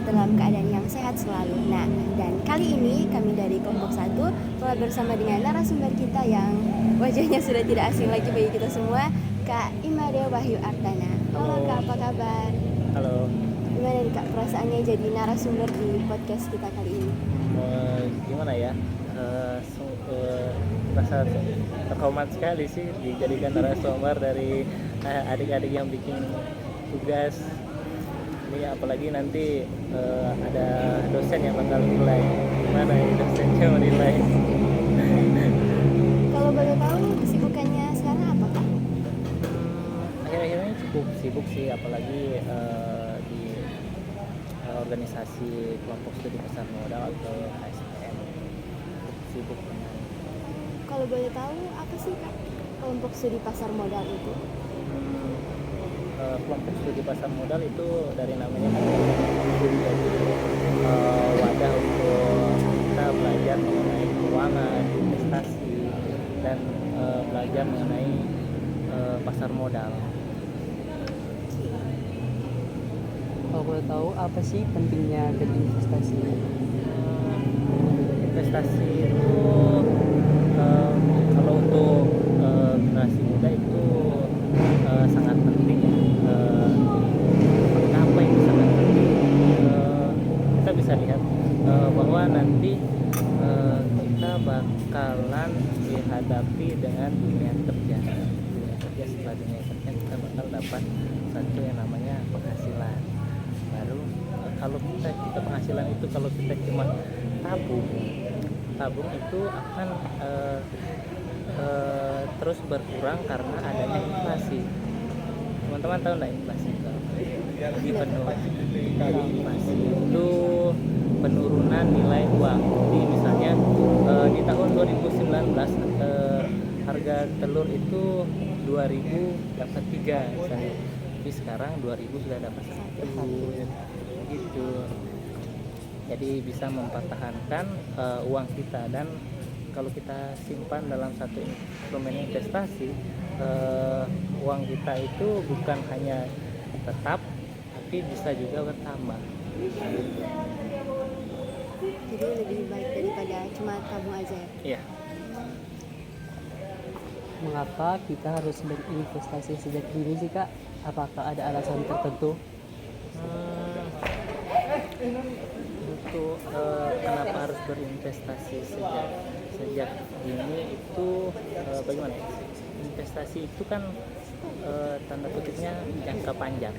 dalam keadaan yang sehat selalu. Nah, dan kali ini kami dari kelompok 1 telah bersama dengan narasumber kita yang wajahnya sudah tidak asing lagi bagi kita semua, Kak Imade Wahyu Ardana. Halo Kak, apa kabar? Halo. Gimana nih Kak perasaannya jadi narasumber di podcast kita kali ini? Gimana ya? Rasa terhormat sekali sih dijadikan narasumber dari adik-adik yang bikin tugas. Ini apalagi nanti ada dosen yang bakal nilai. Gimana ya dosennya menilai? Kalau boleh tahu kesibukannya sekarang apa Kak? Akhir-akhir ini cukup sibuk sih, apalagi di organisasi kelompok studi pasar modal atau KSPM. Sibuk. Kalau boleh tahu apa sih Kak kelompok studi pasar modal itu? Kelompok studi pasar modal itu dari namanya jadi wadah untuk kita belajar mengenai keuangan, investasi, dan belajar mengenai pasar modal. Kalau boleh tahu apa sih pentingnya berinvestasi? Investasi itu kalau untuk generasi muda itu sangat penting ya. Kenapa itu sangat penting? Kita bisa lihat bahwa nanti kita bakalan dihadapi dengan dunia kerja. Dunia kerja, setelah dunia kerja kita bakal dapat satu yang namanya penghasilan. Baru kalau kita penghasilan itu kalau kita cuma tabung itu akan terus berkurang karena adanya inflasi. Teman-teman tahu nggak inflasi itu? Jadi inflasi itu penurunan nilai uang. Jadi misalnya di tahun 2019 harga telur itu 2000 dapat 3 misalnya. Tapi sekarang 2000 sudah dapat 1 gitu. Jadi bisa mempertahankan uang kita, dan kalau kita simpan dalam satu instrumen investasi, uang kita itu bukan hanya tetap tapi bisa juga bertambah. Jadi lebih baik daripada cuma tabung aja ya? Iya. Mengapa kita harus berinvestasi sejak dini sih Kak? Apakah ada alasan tertentu? Untuk kenapa harus berinvestasi sejak dini itu bagaimana? Investasi itu kan tanda kutipnya jangka panjang.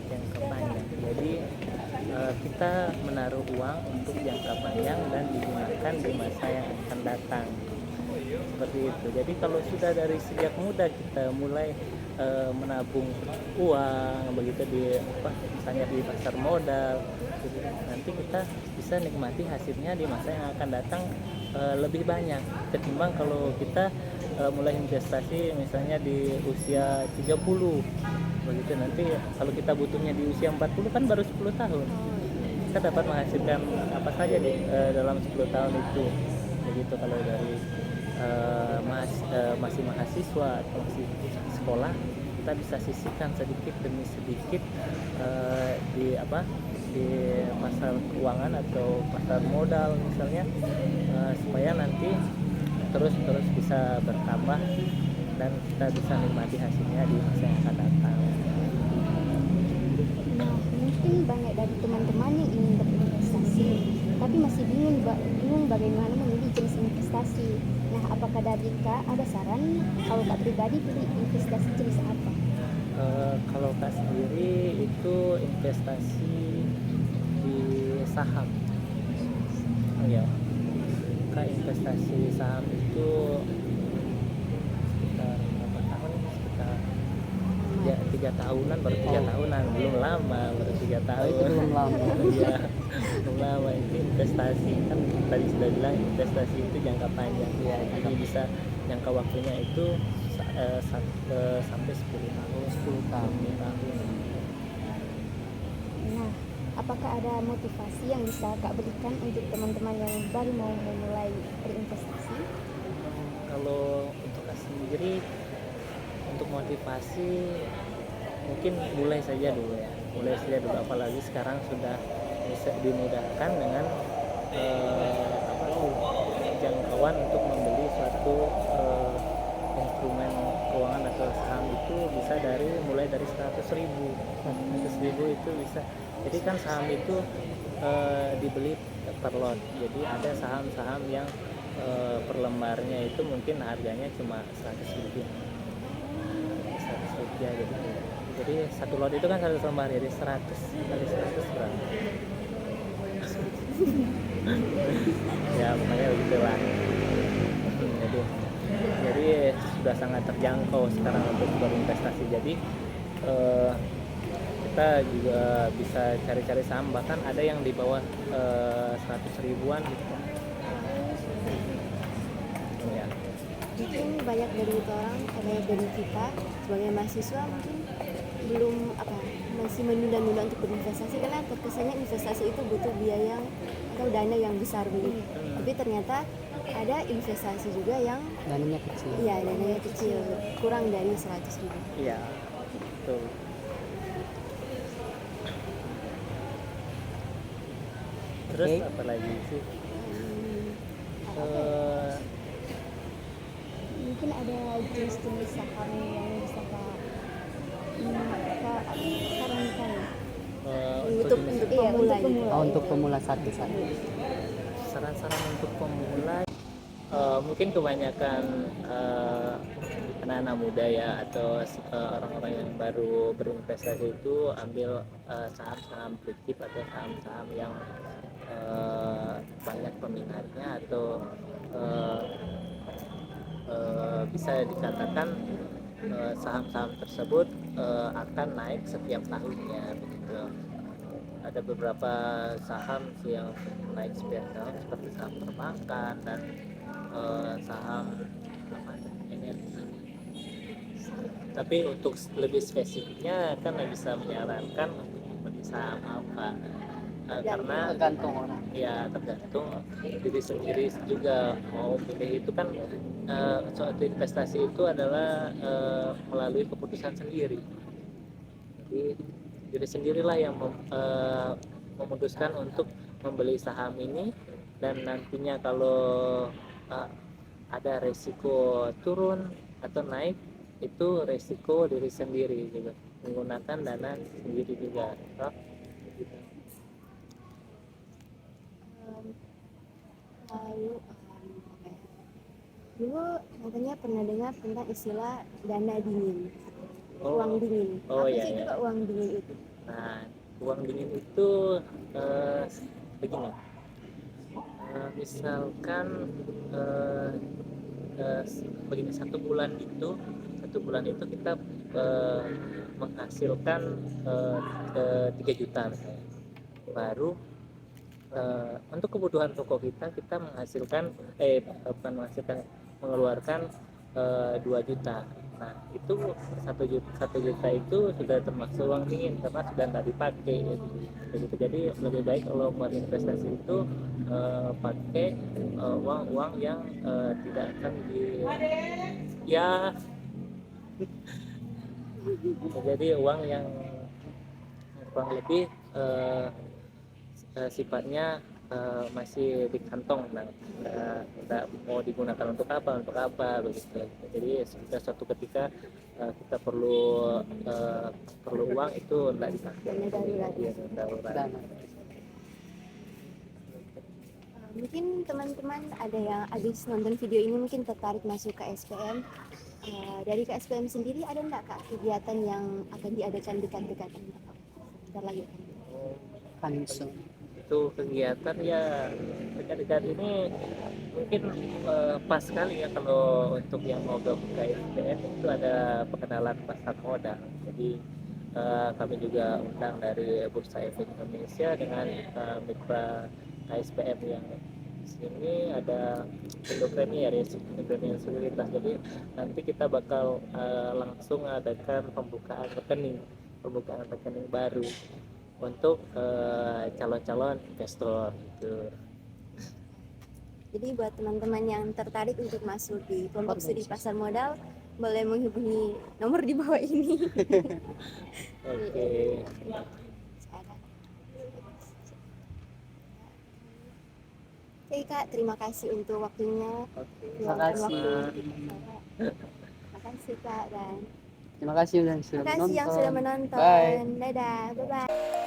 Jangka panjang. Jadi kita menaruh uang untuk jangka panjang dan digunakan di masa yang akan datang. Seperti itu. Jadi kalau sudah dari sejak muda kita mulai menabung uang begitu misalnya di pasar modal, gitu, nanti kita bisa nikmati hasilnya di masa yang akan datang lebih banyak ketimbang kalau kita mulai investasi misalnya di usia 30 begitu. Nanti kalau kita butuhnya di usia 40 kan baru 10 tahun. Kita dapat menghasilkan apa saja dalam 10 tahun itu. Begitu kalau dari masih mahasiswa atau masih sekolah, kita bisa sisihkan sedikit demi sedikit di pasar keuangan atau pasar modal misalnya, supaya nanti terus bisa bertambah dan kita bisa nikmati hasilnya di masa yang akan datang. Mungkin banyak dari teman-teman yang ingin berinvestasi tapi masih bingung bagaimana memilih jenis investasi. Nah, apakah dari Kak ada saran kalau Kak pribadi pilih investasi jenis apa? Kalau Kak sendiri itu investasi di saham. Ya, Kak investasi saham itu sekitar berapa tahun? Sekitar 3 tahunan, baru 3 tahunan, belum lama, baru 3 tahun. Itu belum lama. Iya, belum lama. Itu investasi kan tadi sudah bilang investasi itu jangka panjang. Ya, jadi bisa jangka waktunya itu sampai 10 tahun. 10 tahun. Nah, apakah ada motivasi yang bisa Kak berikan untuk teman-teman yang baru mau memulai berinvestasi? Kalau untuk Kak sendiri, untuk motivasi mungkin mulai saja dulu, apalagi sekarang sudah bisa dimudahkan dengan jangkauan untuk membeli suatu instrumen keuangan atau saham itu bisa mulai dari 100.000. 100.000 itu bisa. Jadi kan saham itu dibeli per lot. Jadi ada saham-saham yang per lembarnya itu mungkin harganya cuma 100 rupiah gitu. Jadi satu lot itu kan 100 lembar, jadi 100 kali 100 berapa? Ya pokoknya begitulah. Jadi sudah sangat terjangkau sekarang untuk berinvestasi. Jadi kita juga bisa cari-cari saham, bahkan ada yang di bawah 100 ribuan gitu. Ya. Mungkin banyak dari kita sebagai mahasiswa mungkin belum masih menunda-nunda untuk berinvestasi, karena terkesannya investasi itu butuh biaya atau dana yang besar begitu. Tapi ternyata ada investasi juga yang dananya kecil. Iya, dananya kecil, kurang dari 100.000. Iya, betul. Terus apa lagi sih? Mungkin ada jenis-jenis saham yang bisa Kak sarankan untuk pemula. Untuk pemula satu. Saran-saran untuk pemula, mungkin kebanyakan anak-anak muda ya, atau orang-orang yang baru berinvestasi itu ambil saham-saham blue chip atau saham-saham yang banyak peminatnya, atau bisa dikatakan saham-saham tersebut akan naik setiap tahunnya begitu. Ada beberapa saham yang naik setiap tahun seperti saham perbankan dan saham energi. Tapi untuk lebih spesifiknya kan bisa menyarankan untuk membeli saham apa, karena Tergantung orang. ya tergantung diri sendiri juga mau pilih. Itu kan suatu investasi itu adalah melalui keputusan sendiri. Jadi diri sendirilah yang memutuskan untuk membeli saham ini, dan nantinya kalau ada resiko turun atau naik, itu resiko diri sendiri juga, menggunakan dana sendiri juga. Lalu dulu katanya pernah dengar tentang istilah dana dingin, uang dingin. Apa iya, sih iya. juga uang dingin itu? Nah, uang dingin itu begini. Misalkan begini, satu bulan itu kita menghasilkan 3 juta misalnya. Baru untuk kebutuhan pokok kita menghasilkan mengeluarkan 2 juta. Nah, itu 1 juta itu sudah termasuk uang dingin karena sudah tidak dipakai gitu. Jadi lebih baik kalau mau investasi itu pakai uang yang tidak akan jadi uang yang kurang lebih sifatnya masih di kantong, tidak mau digunakan untuk apa begitu. Jadi suatu ketika kita perlu uang itu tidak dipakai. Darurat. Mungkin teman-teman ada yang habis nonton video ini mungkin tertarik masuk ke SPM. Dari ke SPM sendiri ada enggak Kak kegiatan yang akan diadakan dekat-dekat ini? Bentar lagi. Langsung. Itu kegiatan ya dekat-dekat ini mungkin pas sekali ya kalau untuk yang mau gabung ke SPM itu ada pengenalan pasar modal. Jadi kami juga undang dari Bursa Efek Indonesia dengan mitra KSPM yang sini, ada Indo Premier ya, Indonesia Sekuritas. Jadi nanti kita bakal langsung adakan pembukaan rekening baru untuk calon-calon investor gitu. Jadi buat teman-teman yang tertarik untuk masuk di kelompok studi pasar modal, boleh menghubungi nomor di bawah ini. Oke. Oke Kak, terima kasih untuk waktunya. Terima kasih. Terima kasih Kak dan Terima kasih yang sudah terima kasih yang sudah menonton. Bye. menonton. Dadah, bye bye.